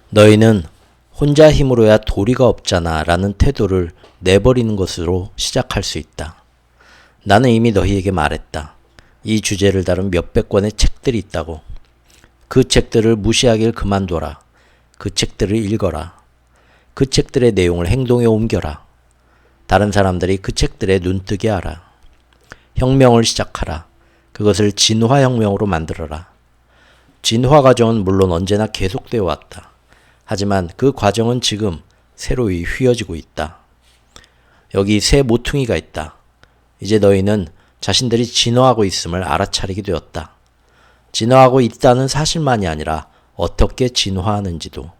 너희는 혼자 힘으로야 도리가 없잖아 라는 태도를 내버리는 것으로 시작할 수 있다. 나는 이미 너희에게 말했다. 이 주제를 다룬 몇백 권의 책들이 있다고. 그 책들을 무시하길 그만둬라. 그 책들을 읽어라. 그 책들의 내용을 행동에 옮겨라. 다른 사람들이 그 책들에 눈뜨게 하라. 혁명을 시작하라. 그것을 진화혁명으로 만들어라. 진화 과정은 물론 언제나 계속되어 왔다. 하지만 그 과정은 지금 새로이 휘어지고 있다. 여기 새 모퉁이가 있다. 이제 너희는 자신들이 진화하고 있음을 알아차리게 되었다. 진화하고 있다는 사실만이 아니라 어떻게 진화하는지도.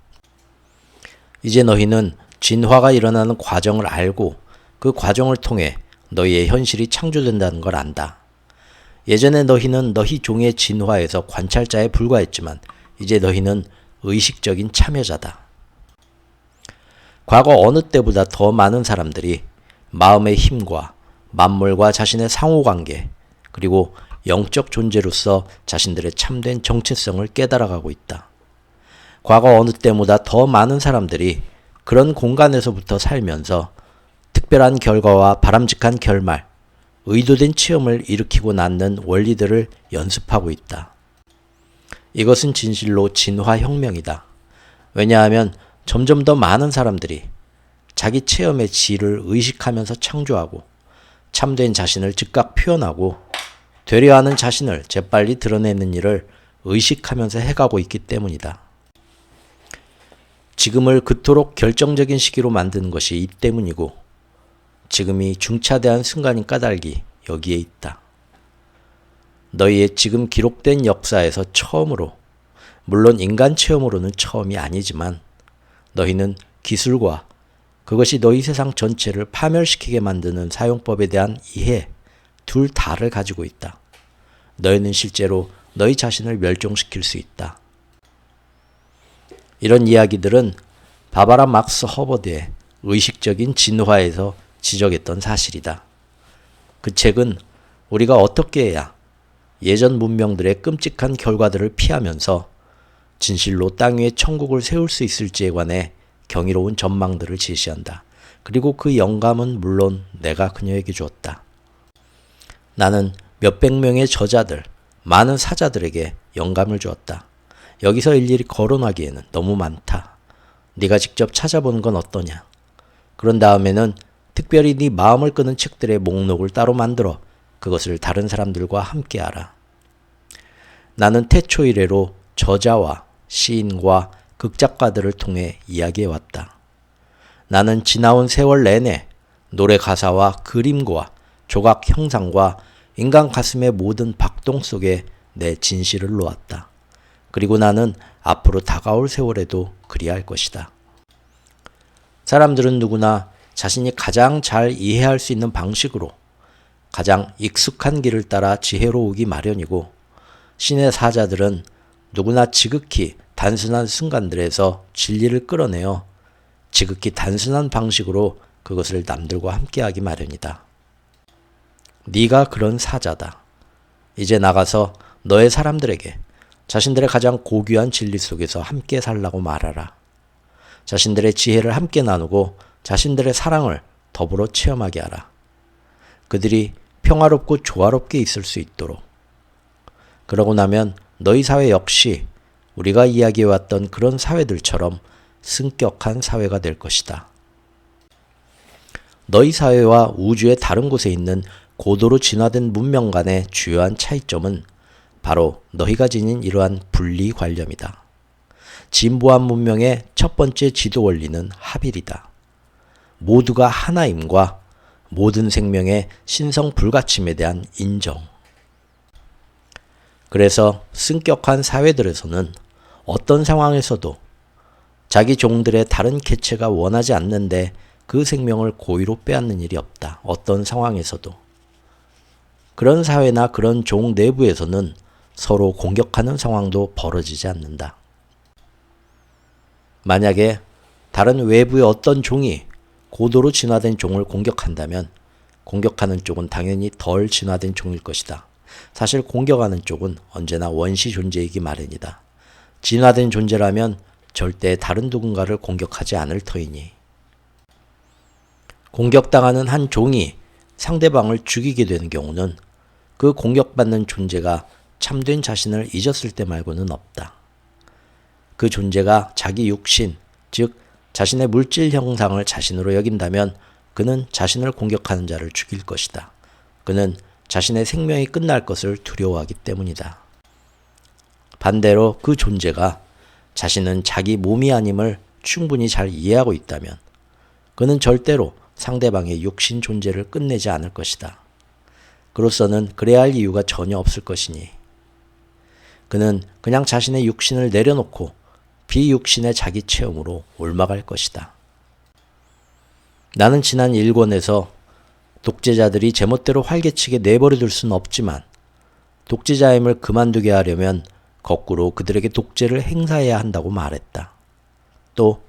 이제 너희는 진화가 일어나는 과정을 알고 그 과정을 통해 너희의 현실이 창조된다는 걸 안다. 예전에 너희는 너희 종의 진화에서 관찰자에 불과했지만 이제 너희는 의식적인 참여자다. 과거 어느 때보다 더 많은 사람들이 마음의 힘과 만물과 자신의 상호관계 그리고 영적 존재로서 자신들의 참된 정체성을 깨달아가고 있다. 과거 어느 때보다 더 많은 사람들이 그런 공간에서부터 살면서 특별한 결과와 바람직한 결말, 의도된 체험을 일으키고 낳는 원리들을 연습하고 있다. 이것은 진실로 진화혁명이다. 왜냐하면 점점 더 많은 사람들이 자기 체험의 질을 의식하면서 창조하고 참된 자신을 즉각 표현하고 되려하는 자신을 재빨리 드러내는 일을 의식하면서 해가고 있기 때문이다. 지금을 그토록 결정적인 시기로 만드는 것이 이 때문이고 지금이 중차대한 순간인 까닭이 여기에 있다. 너희의 지금 기록된 역사에서 처음으로, 물론 인간 체험으로는 처음이 아니지만 너희는 기술과 그것이 너희 세상 전체를 파멸시키게 만드는 사용법에 대한 이해, 둘 다를 가지고 있다. 너희는 실제로 너희 자신을 멸종시킬 수 있다. 이런 이야기들은 바바라 막스 허버드의 의식적인 진화에서 지적했던 사실이다. 그 책은 우리가 어떻게 해야 예전 문명들의 끔찍한 결과들을 피하면서 진실로 땅 위에 천국을 세울 수 있을지에 관해 경이로운 전망들을 제시한다. 그리고 그 영감은 물론 내가 그녀에게 주었다. 나는 몇백 명의 저자들, 많은 사자들에게 영감을 주었다. 여기서 일일이 거론하기에는 너무 많다. 네가 직접 찾아보는 건 어떠냐? 그런 다음에는 특별히 네 마음을 끄는 책들의 목록을 따로 만들어 그것을 다른 사람들과 함께 하라. 나는 태초 이래로 저자와 시인과 극작가들을 통해 이야기해왔다. 나는 지나온 세월 내내 노래 가사와 그림과 조각 형상과 인간 가슴의 모든 박동 속에 내 진실을 놓았다. 그리고 나는 앞으로 다가올 세월에도 그리할 것이다. 사람들은 누구나 자신이 가장 잘 이해할 수 있는 방식으로 가장 익숙한 길을 따라 지혜로우기 마련이고 신의 사자들은 누구나 지극히 단순한 순간들에서 진리를 끌어내어 지극히 단순한 방식으로 그것을 남들과 함께하기 마련이다. 네가 그런 사자다. 이제 나가서 너의 사람들에게 자신들의 가장 고귀한 진리 속에서 함께 살라고 말하라. 자신들의 지혜를 함께 나누고 자신들의 사랑을 더불어 체험하게 하라. 그들이 평화롭고 조화롭게 있을 수 있도록. 그러고 나면 너희 사회 역시 우리가 이야기해왔던 그런 사회들처럼 승격한 사회가 될 것이다. 너희 사회와 우주의 다른 곳에 있는 고도로 진화된 문명 간의 주요한 차이점은 바로 너희가 지닌 이러한 분리관념이다. 진보한 문명의 첫 번째 지도 원리는 합일이다. 모두가 하나임과 모든 생명의 신성 불가침에 대한 인정. 그래서 승격한 사회들에서는 어떤 상황에서도 자기 종들의 다른 개체가 원하지 않는데 그 생명을 고의로 빼앗는 일이 없다. 어떤 상황에서도. 그런 사회나 그런 종 내부에서는 서로 공격하는 상황도 벌어지지 않는다. 만약에 다른 외부의 어떤 종이 고도로 진화된 종을 공격한다면 공격하는 쪽은 당연히 덜 진화된 종일 것이다. 사실 공격하는 쪽은 언제나 원시 존재이기 마련이다. 진화된 존재라면 절대 다른 누군가를 공격하지 않을 터이니. 공격당하는 한 종이 상대방을 죽이게 되는 경우는 그 공격받는 존재가 참된 자신을 잊었을 때 말고는 없다. 그 존재가 자기 육신, 즉 자신의 물질 형상을 자신으로 여긴다면 그는 자신을 공격하는 자를 죽일 것이다. 그는 자신의 생명이 끝날 것을 두려워하기 때문이다. 반대로 그 존재가 자신은 자기 몸이 아님을 충분히 잘 이해하고 있다면 그는 절대로 상대방의 육신 존재를 끝내지 않을 것이다. 그로서는 그래야 할 이유가 전혀 없을 것이니 그는 그냥 자신의 육신을 내려놓고 비육신의 자기 체험으로 옮아갈 것이다. 나는 지난 1권에서 독재자들이 제멋대로 활개치게 내버려둘 수는 없지만 독재자임을 그만두게 하려면 거꾸로 그들에게 독재를 행사해야 한다고 말했다. 또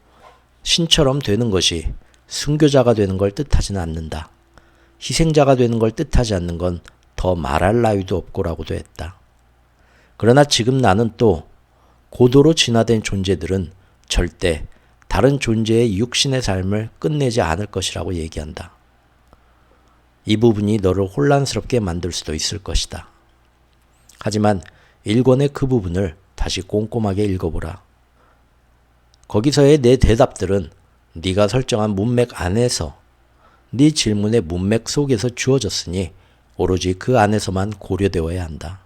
신처럼 되는 것이 순교자가 되는 걸 뜻하지는 않는다. 희생자가 되는 걸 뜻하지 않는 건 더 말할 나위도 없고라고도 했다. 그러나 지금 나는 또 고도로 진화된 존재들은 절대 다른 존재의 육신의 삶을 끝내지 않을 것이라고 얘기한다. 이 부분이 너를 혼란스럽게 만들 수도 있을 것이다. 하지만 1권의 그 부분을 다시 꼼꼼하게 읽어보라. 거기서의 내 대답들은 네가 설정한 문맥 안에서 네 질문의 문맥 속에서 주어졌으니 오로지 그 안에서만 고려되어야 한다.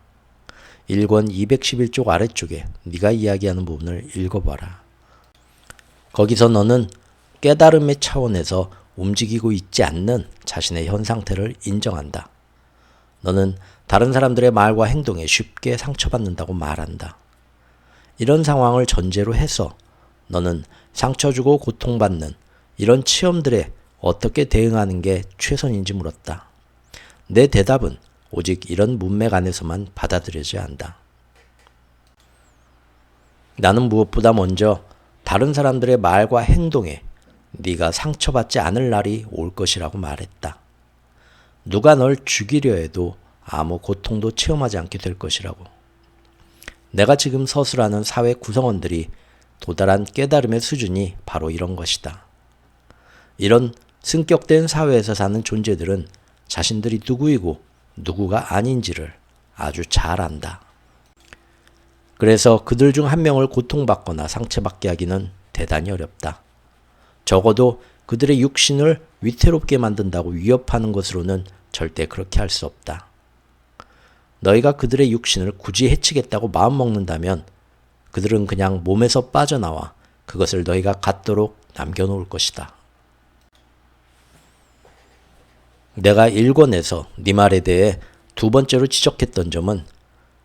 1권 211쪽 아래쪽에 네가 이야기하는 부분을 읽어봐라. 거기서 너는 깨달음의 차원에서 움직이고 있지 않는 자신의 현 상태를 인정한다. 너는 다른 사람들의 말과 행동에 쉽게 상처받는다고 말한다. 이런 상황을 전제로 해서 너는 상처 주고 고통받는 이런 체험들에 어떻게 대응하는 게 최선인지 물었다. 내 대답은 오직 이런 문맥 안에서만 받아들여져야 한다. 나는 무엇보다 먼저 다른 사람들의 말과 행동에 네가 상처받지 않을 날이 올 것이라고 말했다. 누가 널 죽이려 해도 아무 고통도 체험하지 않게 될 것이라고. 내가 지금 서술하는 사회 구성원들이 도달한 깨달음의 수준이 바로 이런 것이다. 이런 승격된 사회에서 사는 존재들은 자신들이 누구이고 누구가 아닌지를 아주 잘 안다. 그래서 그들 중 한 명을 고통받거나 상처받게 하기는 대단히 어렵다. 적어도 그들의 육신을 위태롭게 만든다고 위협하는 것으로는 절대 그렇게 할 수 없다. 너희가 그들의 육신을 굳이 해치겠다고 마음먹는다면 그들은 그냥 몸에서 빠져나와 그것을 너희가 갖도록 남겨놓을 것이다. 내가 1권에서 네 말에 대해 두 번째로 지적했던 점은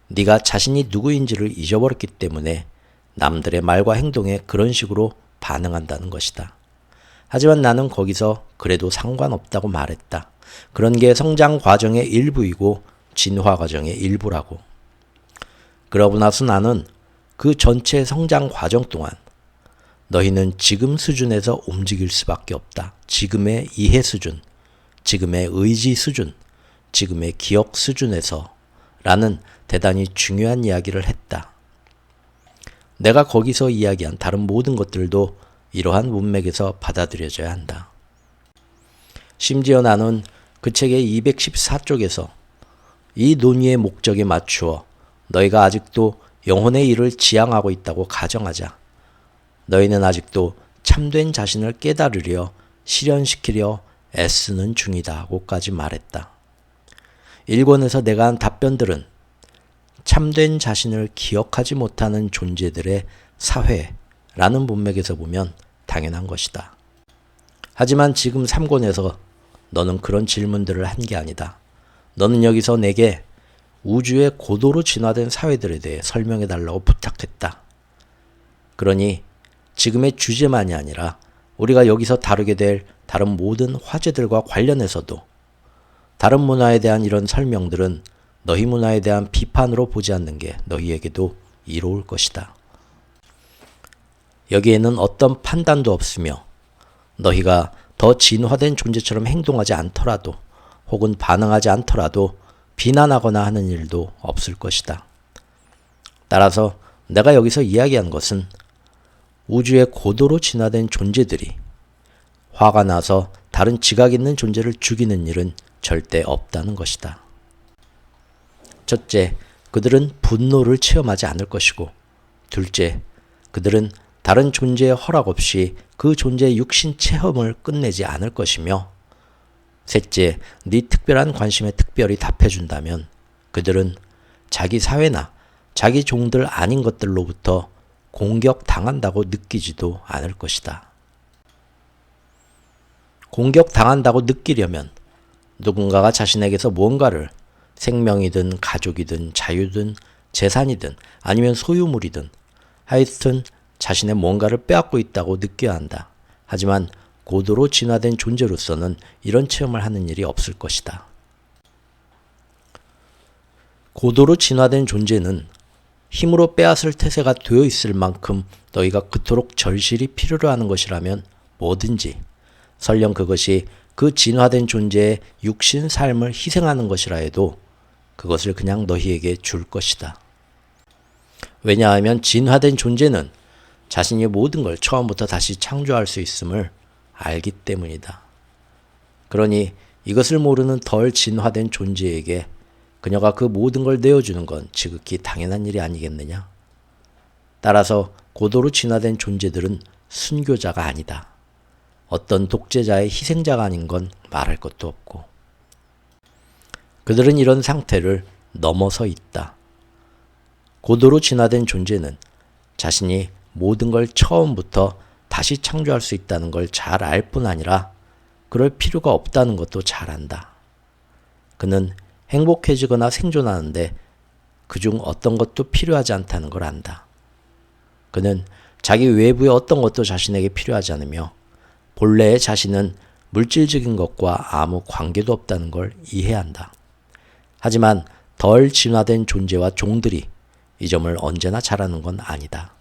네가 자신이 누구인지를 잊어버렸기 때문에 남들의 말과 행동에 그런 식으로 반응한다는 것이다. 하지만 나는 거기서 그래도 상관없다고 말했다. 그런 게 성장 과정의 일부이고 진화 과정의 일부라고. 그러고 나서 나는 그 전체 성장 과정 동안 너희는 지금 수준에서 움직일 수밖에 없다. 지금의 이해 수준, 지금의 의지 수준, 지금의 기억 수준에서 라는 대단히 중요한 이야기를 했다. 내가 거기서 이야기한 다른 모든 것들도 이러한 문맥에서 받아들여져야 한다. 심지어 나는 그 책의 214쪽에서 이 논의의 목적에 맞추어 너희가 아직도 영혼의 일을 지향하고 있다고 가정하자. 너희는 아직도 참된 자신을 깨달으려 실현시키려 애쓰는 중이다고까지 말했다. 1권에서 내가 한 답변들은 참된 자신을 기억하지 못하는 존재들의 사회라는 문맥에서 보면 당연한 것이다. 하지만 지금 3권에서 너는 그런 질문들을 한 게 아니다. 너는 여기서 내게 우주의 고도로 진화된 사회들에 대해 설명해 달라고 부탁했다. 그러니 지금의 주제만이 아니라 우리가 여기서 다루게 될 다른 모든 화제들과 관련해서도 다른 문화에 대한 이런 설명들은 너희 문화에 대한 비판으로 보지 않는 게 너희에게도 이로울 것이다. 여기에는 어떤 판단도 없으며 너희가 더 진화된 존재처럼 행동하지 않더라도 혹은 반응하지 않더라도 비난하거나 하는 일도 없을 것이다. 따라서 내가 여기서 이야기한 것은 우주에 고도로 진화된 존재들이 화가 나서 다른 지각 있는 존재를 죽이는 일은 절대 없다는 것이다. 첫째, 그들은 분노를 체험하지 않을 것이고, 둘째, 그들은 다른 존재의 허락 없이 그 존재의 육신 체험을 끝내지 않을 것이며, 셋째, 네 특별한 관심에 특별히 답해준다면 그들은 자기 사회나 자기 종들 아닌 것들로부터 공격당한다고 느끼지도 않을 것이다. 공격당한다고 느끼려면 누군가가 자신에게서 무언가를 생명이든 가족이든 자유든 재산이든 아니면 소유물이든 하여튼 자신의 뭔가를 빼앗고 있다고 느껴야 한다. 하지만 고도로 진화된 존재로서는 이런 체험을 하는 일이 없을 것이다. 고도로 진화된 존재는 힘으로 빼앗을 태세가 되어 있을 만큼 너희가 그토록 절실히 필요로 하는 것이라면 뭐든지, 설령 그것이 그 진화된 존재의 육신 삶을 희생하는 것이라 해도 그것을 그냥 너희에게 줄 것이다. 왜냐하면 진화된 존재는 자신이 모든 걸 처음부터 다시 창조할 수 있음을 알기 때문이다. 그러니 이것을 모르는 덜 진화된 존재에게 그녀가 그 모든 걸 내어주는 건 지극히 당연한 일이 아니겠느냐? 따라서 고도로 진화된 존재들은 순교자가 아니다. 어떤 독재자의 희생자가 아닌 건 말할 것도 없고. 그들은 이런 상태를 넘어서 있다. 고도로 진화된 존재는 자신이 모든 걸 처음부터 다시 창조할 수 있다는 걸 잘 알 뿐 아니라 그럴 필요가 없다는 것도 잘 안다. 그는 행복해지거나 생존하는데 그중 어떤 것도 필요하지 않다는 걸 안다. 그는 자기 외부의 어떤 것도 자신에게 필요하지 않으며 본래의 자신은 물질적인 것과 아무 관계도 없다는 걸 이해한다. 하지만 덜 진화된 존재와 종들이 이 점을 언제나 잘하는 건 아니다.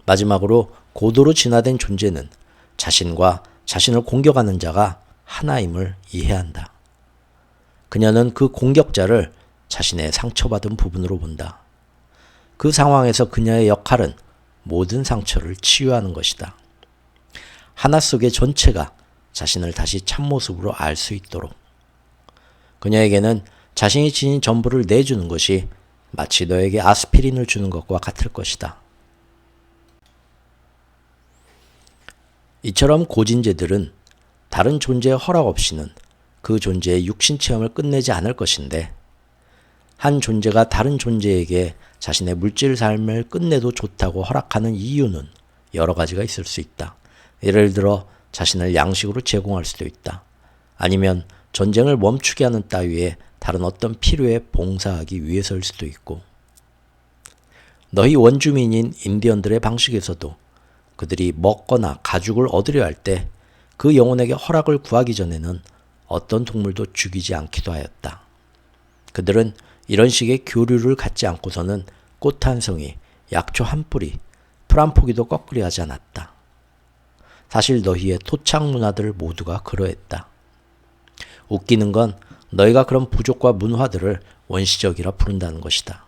마지막으로 고도로 진화된 존재는 자신과 자신을 공격하는 자가 하나임을 이해한다. 그녀는 그 공격자를 자신의 상처받은 부분으로 본다. 그 상황에서 그녀의 역할은 모든 상처를 치유하는 것이다. 하나 속의 전체가 자신을 다시 참모습으로 알 수 있도록. 그녀에게는 자신이 지닌 전부를 내주는 것이 마치 너에게 아스피린을 주는 것과 같을 것이다. 이처럼 고진재들은 다른 존재의 허락 없이는 그 존재의 육신 체험을 끝내지 않을 것인데, 한 존재가 다른 존재에게 자신의 물질 삶을 끝내도 좋다고 허락하는 이유는 여러 가지가 있을 수 있다. 예를 들어 자신을 양식으로 제공할 수도 있다. 아니면 전쟁을 멈추게 하는 따위의 다른 어떤 필요에 봉사하기 위해서일 수도 있고. 너희 원주민인 인디언들의 방식에서도 그들이 먹거나 가죽을 얻으려 할 때 그 영혼에게 허락을 구하기 전에는 어떤 동물도 죽이지 않기도 하였다. 그들은 이런 식의 교류를 갖지 않고서는 꽃 한 송이, 약초 한 뿌리, 풀 한 포기도 꺾으려 하지 않았다. 사실 너희의 토착 문화들 모두가 그러했다. 웃기는 건 너희가 그런 부족과 문화들을 원시적이라 부른다는 것이다.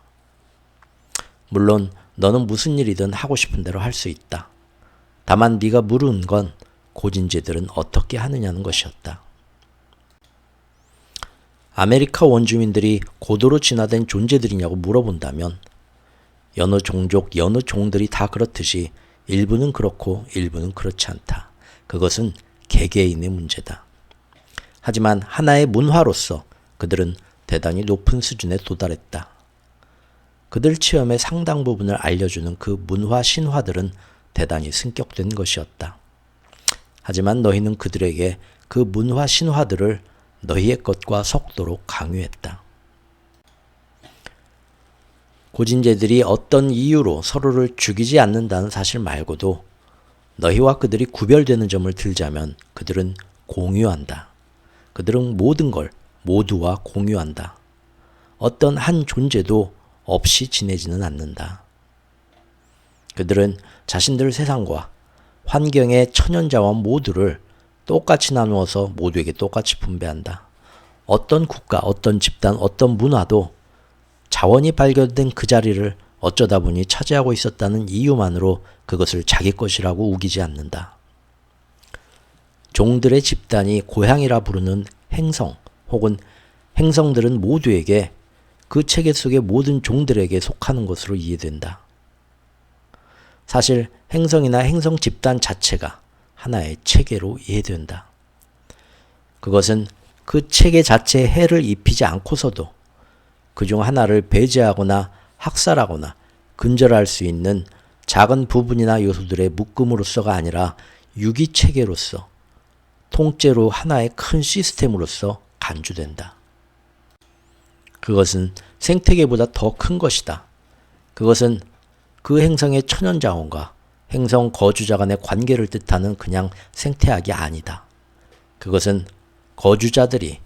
물론 너는 무슨 일이든 하고 싶은 대로 할 수 있다. 다만 네가 물은 건 고진재들은 어떻게 하느냐는 것이었다. 아메리카 원주민들이 고도로 진화된 존재들이냐고 물어본다면 여느 종족, 여느 종들이 다 그렇듯이 일부는 그렇고 일부는 그렇지 않다. 그것은 개개인의 문제다. 하지만 하나의 문화로서 그들은 대단히 높은 수준에 도달했다. 그들 체험의 상당 부분을 알려주는 그 문화 신화들은 대단히 승격된 것이었다. 하지만 너희는 그들에게 그 문화 신화들을 너희의 것과 섞도록 강요했다. 고진재들이 어떤 이유로 서로를 죽이지 않는다는 사실 말고도 너희와 그들이 구별되는 점을 들자면 그들은 공유한다. 그들은 모든 걸 모두와 공유한다. 어떤 한 존재도 없이 지내지는 않는다. 그들은 자신들 세상과 환경의 천연자원 모두를 똑같이 나누어서 모두에게 똑같이 분배한다. 어떤 국가, 어떤 집단, 어떤 문화도 자원이 발견된 그 자리를 어쩌다 보니 차지하고 있었다는 이유만으로 그것을 자기 것이라고 우기지 않는다. 종들의 집단이 고향이라 부르는 행성 혹은 행성들은 모두에게 그 체계 속의 모든 종들에게 속하는 것으로 이해된다. 사실 행성이나 행성 집단 자체가 하나의 체계로 이해된다. 그것은 그 체계 자체에 해를 입히지 않고서도 그중 하나를 배제하거나 학살하거나 근절할 수 있는 작은 부분이나 요소들의 묶음으로서가 아니라 유기체계로서 통째로 하나의 큰 시스템으로서 간주된다. 그것은 생태계보다 더 큰 것이다. 그것은 그 행성의 천연자원과 행성 거주자 간의 관계를 뜻하는 그냥 생태학이 아니다. 그것은 거주자들이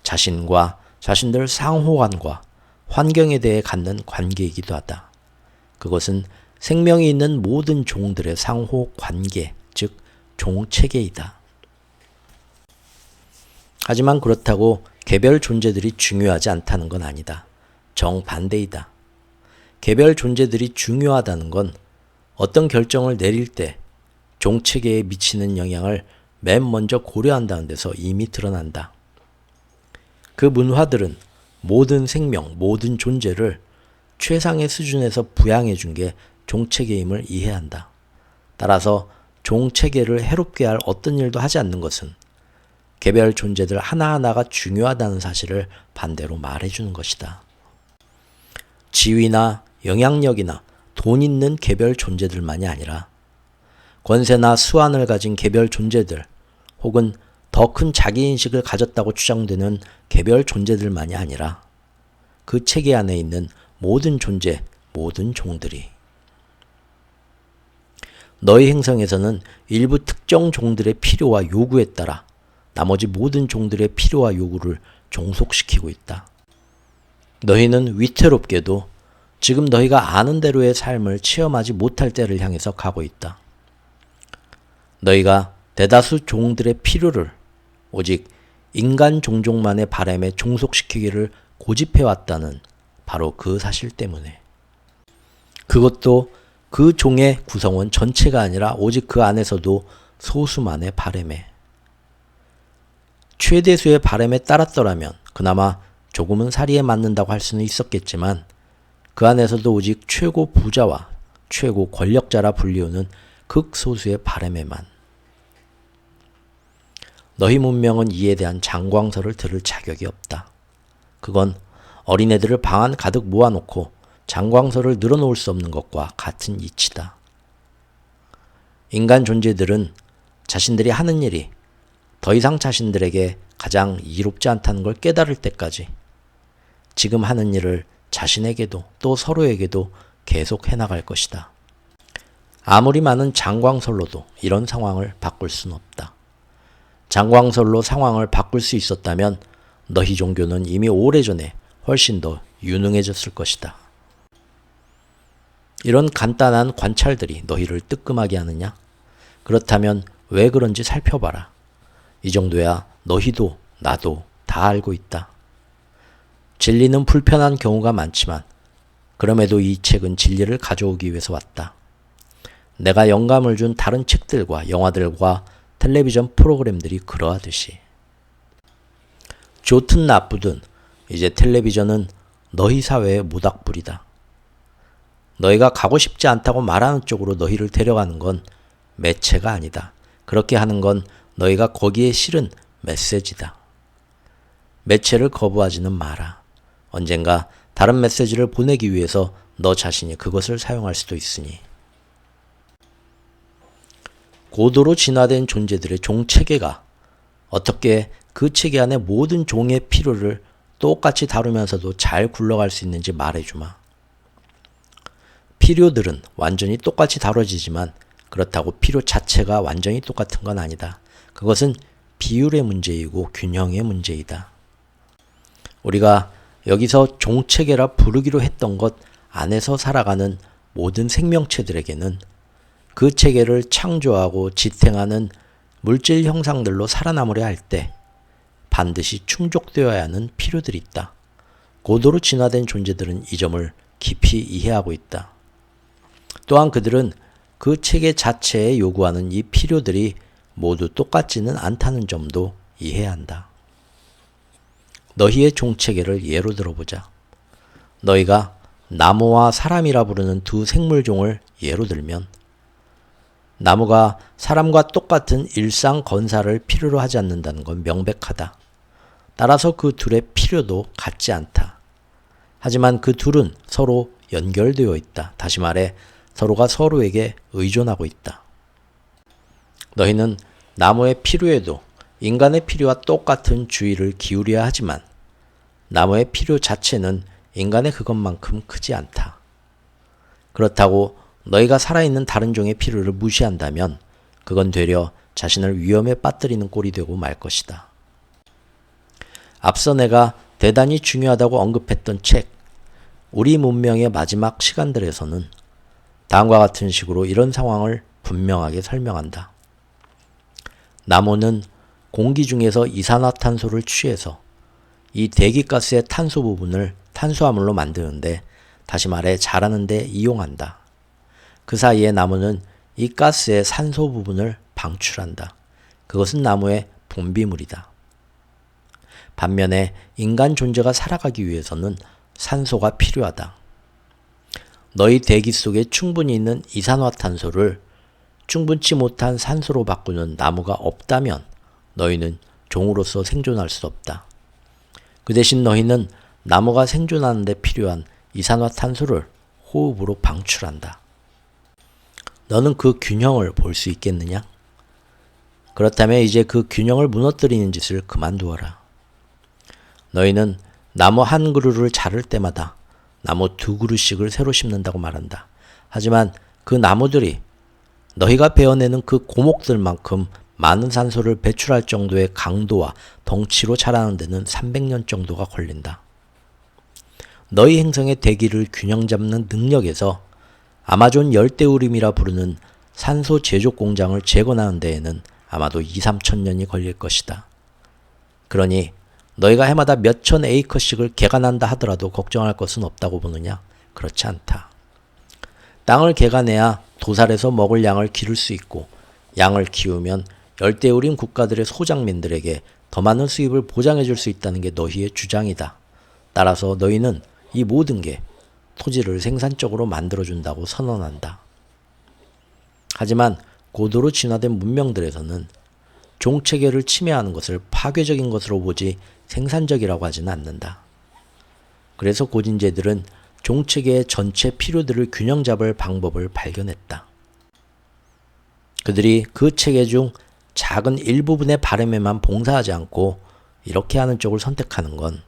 자신과 자신들 상호간과 환경에 대해 갖는 관계이기도 하다. 그것은 생명이 있는 모든 종들의 상호 관계, 즉 종체계이다. 하지만 그렇다고 개별 존재들이 중요하지 않다는 건 아니다. 정반대이다. 개별 존재들이 중요하다는 건 어떤 결정을 내릴 때 종체계에 미치는 영향을 맨 먼저 고려한다는 데서 이미 드러난다. 그 문화들은 모든 생명, 모든 존재를 최상의 수준에서 부양해 준 게 종체계임을 이해한다. 따라서 종체계를 해롭게 할 어떤 일도 하지 않는 것은 개별 존재들 하나하나가 중요하다는 사실을 반대로 말해주는 것이다. 지위나 영향력이나 돈 있는 개별 존재들만이 아니라 권세나 수완을 가진 개별 존재들 혹은 더 큰 자기인식을 가졌다고 추정되는 개별 존재들만이 아니라 그 체계 안에 있는 모든 존재, 모든 종들이 너희 행성에서는 일부 특정 종들의 필요와 요구에 따라 나머지 모든 종들의 필요와 요구를 종속시키고 있다. 너희는 위태롭게도 지금 너희가 아는 대로의 삶을 체험하지 못할 때를 향해서 가고 있다. 너희가 대다수 종들의 필요를 오직 인간 종족만의 바람에 종속시키기를 고집해왔다는 바로 그 사실 때문에. 그것도 그 종의 구성원 전체가 아니라 오직 그 안에서도 소수만의 바람에. 최대수의 바람에 따랐더라면 그나마 조금은 사리에 맞는다고 할 수는 있었겠지만 그 안에서도 오직 최고 부자와 최고 권력자라 불리우는 극소수의 바람에만. 너희 문명은 이에 대한 장광설을 들을 자격이 없다. 그건 어린애들을 방 안 가득 모아놓고 장광설을 늘어놓을 수 없는 것과 같은 이치다. 인간 존재들은 자신들이 하는 일이 더 이상 자신들에게 가장 이롭지 않다는 걸 깨달을 때까지 지금 하는 일을 자신에게도 또 서로에게도 계속 해나갈 것이다. 아무리 많은 장광설로도 이런 상황을 바꿀 수는 없다. 장광설로 상황을 바꿀 수 있었다면 너희 종교는 이미 오래전에 훨씬 더 유능해졌을 것이다. 이런 간단한 관찰들이 너희를 뜨끔하게 하느냐? 그렇다면 왜 그런지 살펴봐라. 이 정도야 너희도 나도 다 알고 있다. 진리는 불편한 경우가 많지만 그럼에도 이 책은 진리를 가져오기 위해서 왔다. 내가 영감을 준 다른 책들과 영화들과 텔레비전 프로그램들이 그러하듯이. 좋든 나쁘든 이제 텔레비전은 너희 사회의 모닥불이다. 너희가 가고 싶지 않다고 말하는 쪽으로 너희를 데려가는 건 매체가 아니다. 그렇게 하는 건 너희가 거기에 실은 메시지다. 매체를 거부하지는 마라. 언젠가 다른 메시지를 보내기 위해서 너 자신이 그것을 사용할 수도 있으니. 고도로 진화된 존재들의 종체계가 어떻게 그 체계 안의 모든 종의 필요를 똑같이 다루면서도 잘 굴러갈 수 있는지 말해주마. 필요들은 완전히 똑같이 다뤄지지만 그렇다고 필요 자체가 완전히 똑같은 건 아니다. 그것은 비율의 문제이고 균형의 문제이다. 우리가 여기서 종체계라 부르기로 했던 것 안에서 살아가는 모든 생명체들에게는 그 체계를 창조하고 지탱하는 물질 형상들로 살아남으려 할 때 반드시 충족되어야 하는 필요들이 있다. 고도로 진화된 존재들은 이 점을 깊이 이해하고 있다. 또한 그들은 그 체계 자체에 요구하는 이 필요들이 모두 똑같지는 않다는 점도 이해해야 한다. 너희의 종체계를 예로 들어보자. 너희가 나무와 사람이라 부르는 두 생물종을 예로 들면 나무가 사람과 똑같은 일상 건사를 필요로 하지 않는다는 건 명백하다. 따라서 그 둘의 필요도 같지 않다. 하지만 그 둘은 서로 연결되어 있다. 다시 말해 서로가 서로에게 의존하고 있다. 너희는 나무의 필요에도 인간의 필요와 똑같은 주의를 기울여야 하지만 나무의 필요 자체는 인간의 그것만큼 크지 않다. 그렇다고 너희가 살아있는 다른 종의 필요를 무시한다면 그건 되려 자신을 위험에 빠뜨리는 꼴이 되고 말 것이다. 앞서 내가 대단히 중요하다고 언급했던 책 우리 문명의 마지막 시간들에서는 다음과 같은 식으로 이런 상황을 분명하게 설명한다. 나무는 공기 중에서 이산화탄소를 취해서 이 대기가스의 탄소 부분을 탄수화물로 만드는데, 다시 말해 자라는 데 이용한다. 그 사이에 나무는 이 가스의 산소 부분을 방출한다. 그것은 나무의 분비물이다. 반면에 인간 존재가 살아가기 위해서는 산소가 필요하다. 너희 대기 속에 충분히 있는 이산화탄소를 충분치 못한 산소로 바꾸는 나무가 없다면 너희는 종으로서 생존할 수 없다. 그 대신 너희는 나무가 생존하는 데 필요한 이산화탄소를 호흡으로 방출한다. 너는 그 균형을 볼 수 있겠느냐? 그렇다면 이제 그 균형을 무너뜨리는 짓을 그만두어라. 너희는 나무 한 그루를 자를 때마다 나무 두 그루씩을 새로 심는다고 말한다. 하지만 그 나무들이 너희가 베어내는 그 고목들만큼 많은 산소를 배출할 정도의 강도와 덩치로 자라는 데는 300년 정도가 걸린다. 너희 행성의 대기를 균형 잡는 능력에서 아마존 열대우림이라 부르는 산소 제조 공장을 재건하는 데에는 아마도 2~3천년이 걸릴 것이다. 그러니 너희가 해마다 몇천 에이커씩을 개간한다 하더라도 걱정할 것은 없다고 보느냐? 그렇지 않다. 땅을 개간해야 도살에서 먹을 양을 기를 수 있고, 양을 키우면 열대우림 국가들의 소작민들에게 더 많은 수입을 보장해 줄 수 있다는 게 너희의 주장이다. 따라서 너희는 이 모든 게 토지를 생산적으로 만들어준다고 선언한다. 하지만 고도로 진화된 문명들에서는 종체계를 침해하는 것을 파괴적인 것으로 보지 생산적이라고 하지는 않는다. 그래서 고진제들은 종체계의 전체 필요들을 균형 잡을 방법을 발견했다. 그들이 그 체계 중 작은 일부분의 바람에만 봉사하지 않고 이렇게 하는 쪽을 선택하는 건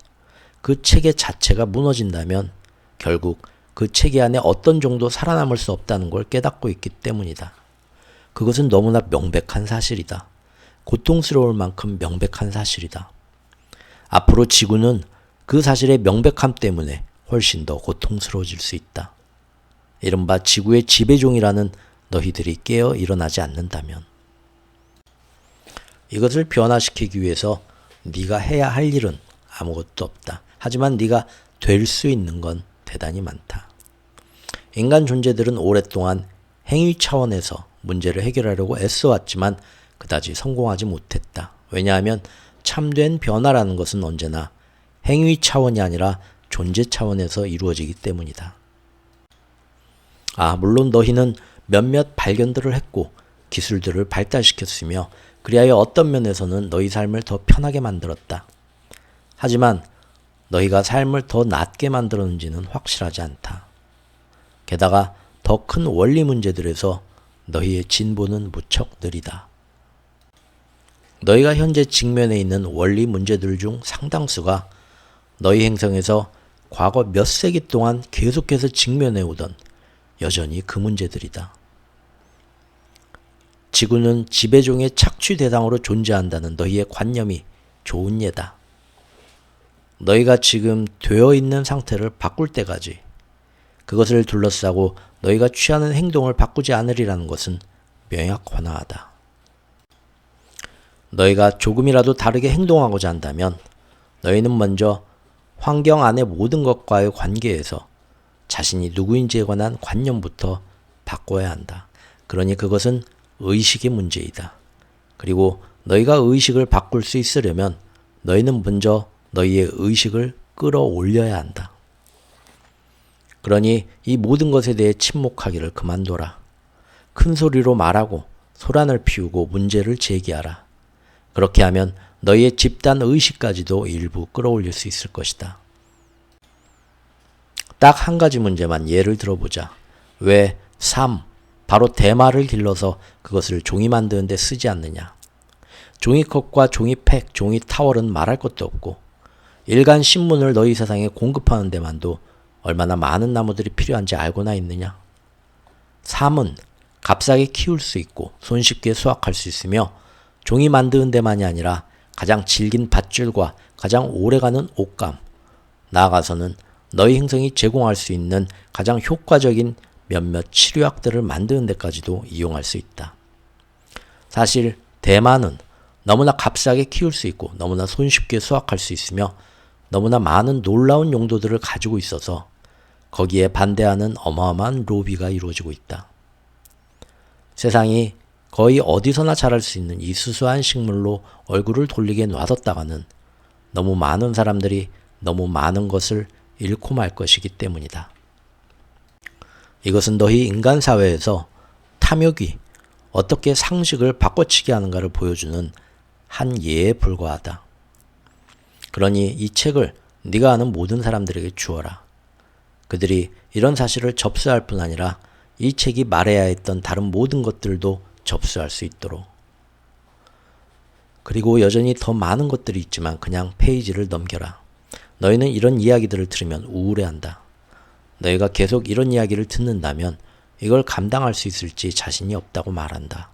그 체계 자체가 무너진다면 결국 그 체계 안에 어떤 종도 살아남을 수 없다는 걸 깨닫고 있기 때문이다. 그것은 너무나 명백한 사실이다. 고통스러울 만큼 명백한 사실이다. 앞으로 지구는 그 사실의 명백함 때문에 훨씬 더 고통스러워질 수 있다. 이른바 지구의 지배종이라는 너희들이 깨어 일어나지 않는다면. 이것을 변화시키기 위해서 네가 해야 할 일은 아무것도 없다. 하지만 네가 될 수 있는 건 대단히 많다. 인간 존재들은 오랫동안 행위 차원에서 문제를 해결하려고 애써왔지만 그다지 성공하지 못했다. 왜냐하면 참된 변화라는 것은 언제나 행위 차원이 아니라 존재 차원에서 이루어지기 때문이다. 물론 너희는 몇몇 발견들을 했고 기술들을 발달시켰으며 그리하여 어떤 면에서는 너희 삶을 더 편하게 만들었다. 하지만 너희가 삶을 더 낫게 만들었는지는 확실하지 않다. 게다가 더 큰 원리 문제들에서 너희의 진보는 무척 느리다. 너희가 현재 직면해 있는 원리 문제들 중 상당수가 너희 행성에서 과거 몇 세기 동안 계속해서 직면해 오던 여전히 그 문제들이다. 지구는 지배종의 착취 대상으로 존재한다는 너희의 관념이 좋은 예다. 너희가 지금 되어 있는 상태를 바꿀 때까지 그것을 둘러싸고 너희가 취하는 행동을 바꾸지 않으리라는 것은 명약환화하다. 너희가 조금이라도 다르게 행동하고자 한다면 너희는 먼저 환경 안의 모든 것과의 관계에서 자신이 누구인지에 관한 관념부터 바꿔야 한다. 그러니 그것은 의식의 문제이다. 그리고 너희가 의식을 바꿀 수 있으려면 너희는 먼저 너희의 의식을 끌어올려야 한다. 그러니 이 모든 것에 대해 침묵하기를 그만둬라. 큰 소리로 말하고 소란을 피우고 문제를 제기하라. 그렇게 하면 너희의 집단 의식까지도 일부 끌어올릴 수 있을 것이다. 딱 한 가지 문제만 예를 들어보자. 왜 바로 대마를 길러서 그것을 종이 만드는 데 쓰지 않느냐. 종이컵과 종이팩, 종이타월은 말할 것도 없고 일간 신문을 너희 세상에 공급하는 데만도 얼마나 많은 나무들이 필요한지 알고나 있느냐. 삶은 값싸게 키울 수 있고 손쉽게 수확할 수 있으며 종이 만드는 데만이 아니라 가장 질긴 밧줄과 가장 오래가는 옷감, 나아가서는 너희 행성이 제공할 수 있는 가장 효과적인 몇몇 치료약들을 만드는 데까지도 이용할 수 있다. 사실 대마는 너무나 값싸게 키울 수 있고 너무나 손쉽게 수확할 수 있으며 너무나 많은 놀라운 용도들을 가지고 있어서 거기에 반대하는 어마어마한 로비가 이루어지고 있다. 세상이 거의 어디서나 자랄 수 있는 이 수수한 식물로 얼굴을 돌리게 놔뒀다가는 너무 많은 사람들이 너무 많은 것을 잃고 말 것이기 때문이다. 이것은 너희 인간 사회에서 탐욕이 어떻게 상식을 바꿔치기 하는가를 보여주는 한 예에 불과하다. 그러니 이 책을 네가 아는 모든 사람들에게 주어라. 그들이 이런 사실을 접수할 뿐 아니라 이 책이 말해야 했던 다른 모든 것들도 접수할 수 있도록. 그리고 여전히 더 많은 것들이 있지만 그냥 페이지를 넘겨라. 너희는 이런 이야기들을 들으면 우울해한다. 너희가 계속 이런 이야기를 듣는다면 이걸 감당할 수 있을지 자신이 없다고 말한다.